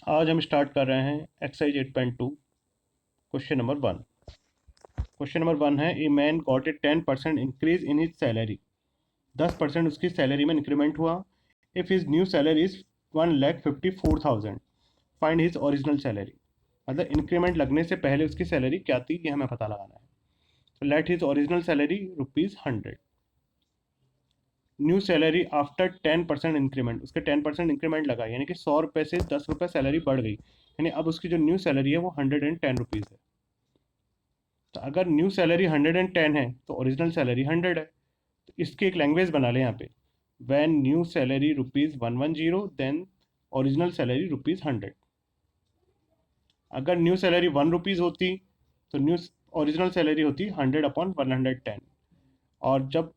आज हम स्टार्ट कर रहे हैं exercise 8.2 question number 1। Question number 1 है a man got a 10% increase in his salary. 10% उसकी सैलरी में इंक्रीमेंट हुआ। If his new salary is 1,54,000 find his original salary. मतलब इंक्रीमेंट लगने से पहले उसकी सैलरी क्या थी ये हमें पता लगाना है। तो late his original salary ₹100। New salary after 10% increment, उसके 10% इंक्रीमेंट लगा, यानी कि ₹100 से ₹10 सैलरी बढ़ गई, यानी अब उसकी जो न्यू सैलरी है वो ₹110 है। तो अगर न्यू सैलरी 110 है तो ओरिजिनल सैलरी 100 है। तो इसकी एक लैंग्वेज बना लें यहाँ पे, when new salary ₹110 then original salary ₹100। अगर न्यू सैलरी ₹1 होती तो न्यू ओरिजिनल सैलरी होती 100/110। और जब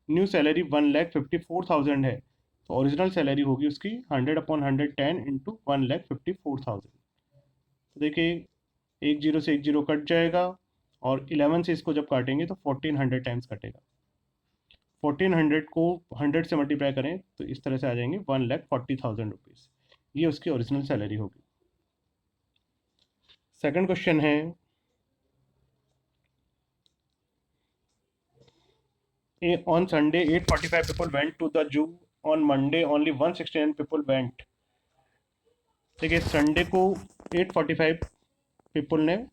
न्यू सैलरी 1,54,000 है तो ओरिजिनल सैलरी होगी उसकी 100/110 इंटू 1,54,000। तो देखिए, एक जीरो से एक जीरो कट जाएगा और 11 से इसको जब काटेंगे तो 1400 टाइम्स कटेगा। 1400 को 100 से मल्टीप्लाई करें तो इस तरह से आ जाएंगे 1,40,000 रुपीज़। ये उसकी ओरिजिनल सैलरी होगी। सेकंड क्वेश्चन है, on Sunday 845 people went to the zoo, on Monday only 169 people went। देखिए, संडे को 845 पीपल ने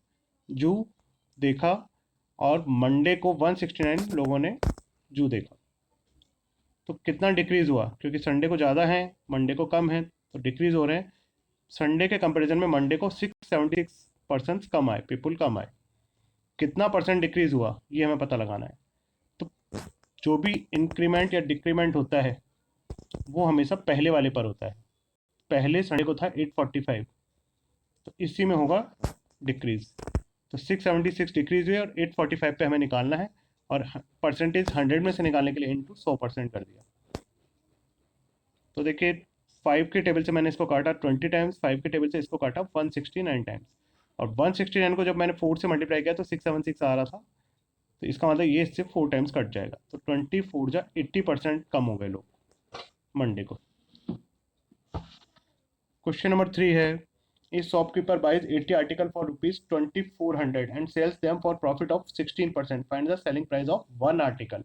जू देखा और मंडे को 169 लोगों ने जू देखा। तो कितना डिक्रीज़ हुआ, क्योंकि संडे को ज़्यादा है मंडे को कम है तो डिक्रीज़ हो रहे हैं। संडे के कंपैरिजन में मंडे को 676% कम आए, पीपल कम आए। कितना परसेंट डिक्रीज़ हुआ ये हमें पता लगाना है। तो जो भी इंक्रीमेंट या डिक्रीमेंट होता है वो हमेशा पहले वाले पर होता है। पहले संडे को था 845, तो इसी में होगा डिक्रीज़। तो 676 डिक्रीज़ हुई और 845 पे हमें निकालना है, और परसेंटेज 100 में से निकालने के लिए इंटू 100% कर दिया। तो देखिए, 5 के टेबल से मैंने इसको काटा 20 टाइम्स, 5 के टेबल से इसको काटा 169 टाइम्स, और 169 को जब मैंने 4 से मल्टीप्लाई किया तो 676 आ रहा था। तो इसका मतलब ये इससे 4 टाइम्स कट जाएगा। तो 24 जा 80% कम हो गए लोग मंडे को। क्वेश्चन नंबर 3 है, a shopkeeper buys 80 article for ₹2400 and sells them for profit of 16%, find the selling price of one article.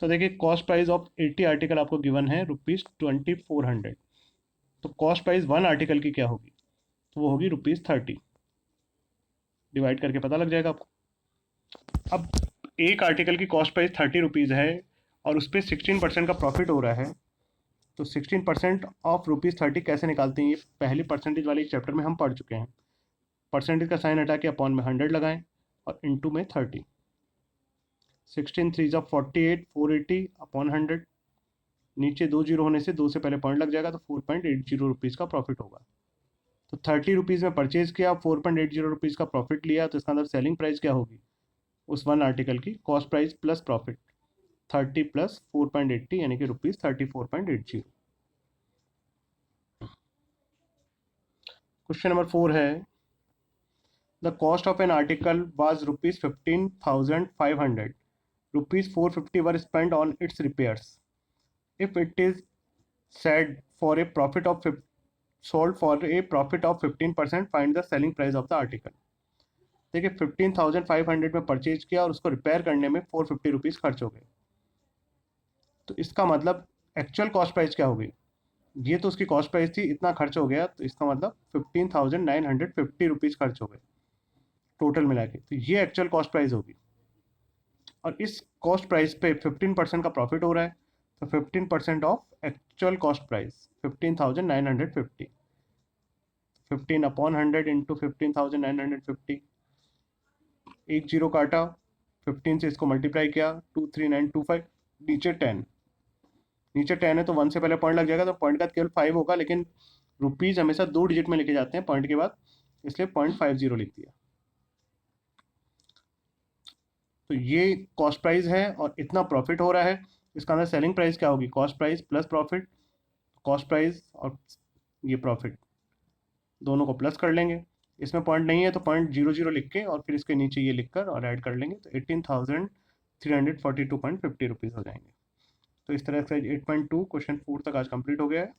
तो देखिए, कॉस्ट प्राइस ऑफ 80 आर्टिकल आपको गिवन है ₹2400। तो कॉस्ट प्राइस वन आर्टिकल की क्या होगी, तो वो होगी ₹30। डिवाइड करके पता लग जाएगा आपको। अब एक आर्टिकल की कॉस्ट प्राइस ₹30 है और उस पर 16% का प्रॉफिट हो रहा है, तो 16% ऑफ ₹30 कैसे निकालते हैं, ये पहले परसेंटेज वाले चैप्टर में हम पढ़ चुके हैं। परसेंटेज का साइन हटा के अपॉन में 100 लगाएं और इंटू में 30। 16 3 जा 48, 480 अपॉन 100। नीचे 2 जीरो होने से 2 से पहले पॉइंट लग जाएगा, तो 4.80 रुपीज़ का प्रॉफिट होगा। तो 30 रुपीज़ में परचेज किया, 4.80 रुपीज़ का प्रॉफिट लिया, तो इसका मतलब सेलिंग प्राइस क्या होगी उस वन आर्टिकल की, cost price plus profit, 30 plus 4.80 यानी कि ₹34.80। क्वेश्चन नंबर 4 है, the cost of an article was ₹15,500, ₹450 were spend on it's repairs. If it is said for a profit of sold for a profit of 15%, find the selling price of the article। देखिए, 15,500 में purchase किया और उसको repair करने में 450 rupees खर्च हो गए। तो इसका मतलब एक्चुअल कॉस्ट प्राइस क्या होगी, ये तो उसकी कॉस्ट प्राइस थी, इतना खर्च हो गया, तो इसका मतलब 15,950 रुपीज़ खर्च हो गए टोटल मिला के, तो ये एक्चुअल कॉस्ट प्राइस होगी। और इस कॉस्ट प्राइस पे 15% का प्रॉफिट हो रहा है, तो 15% of actual cost price 15,950, 15/100 into 15,950। एक जीरो काटा, 15 से इसको मल्टीप्लाई किया, 23925, नीचे 10, नीचे 10 है तो 1 से पहले पॉइंट लग जाएगा, तो पॉइंट का केवल 5 होगा, लेकिन रुपीज़ हमेशा 2 डिजिट में लेके जाते हैं पॉइंट के बाद, इसलिए 0.50 लिख दिया। तो ये कॉस्ट प्राइस है और इतना प्रॉफिट हो रहा है, इसका अंदर सेलिंग प्राइस क्या होगी, cost price plus profit. Cost price और ये प्रॉफिट दोनों को प्लस कर लेंगे। इसमें पॉइंट नहीं है तो 0.00 लिख के और फिर इसके नीचे ये लिख कर और ऐड कर लेंगे, तो 18,342.50 रुपीज़ हो जाएंगे। तो इस तरह से 8.2 क्वेश्चन 4 तक आज कंप्लीट हो गया है।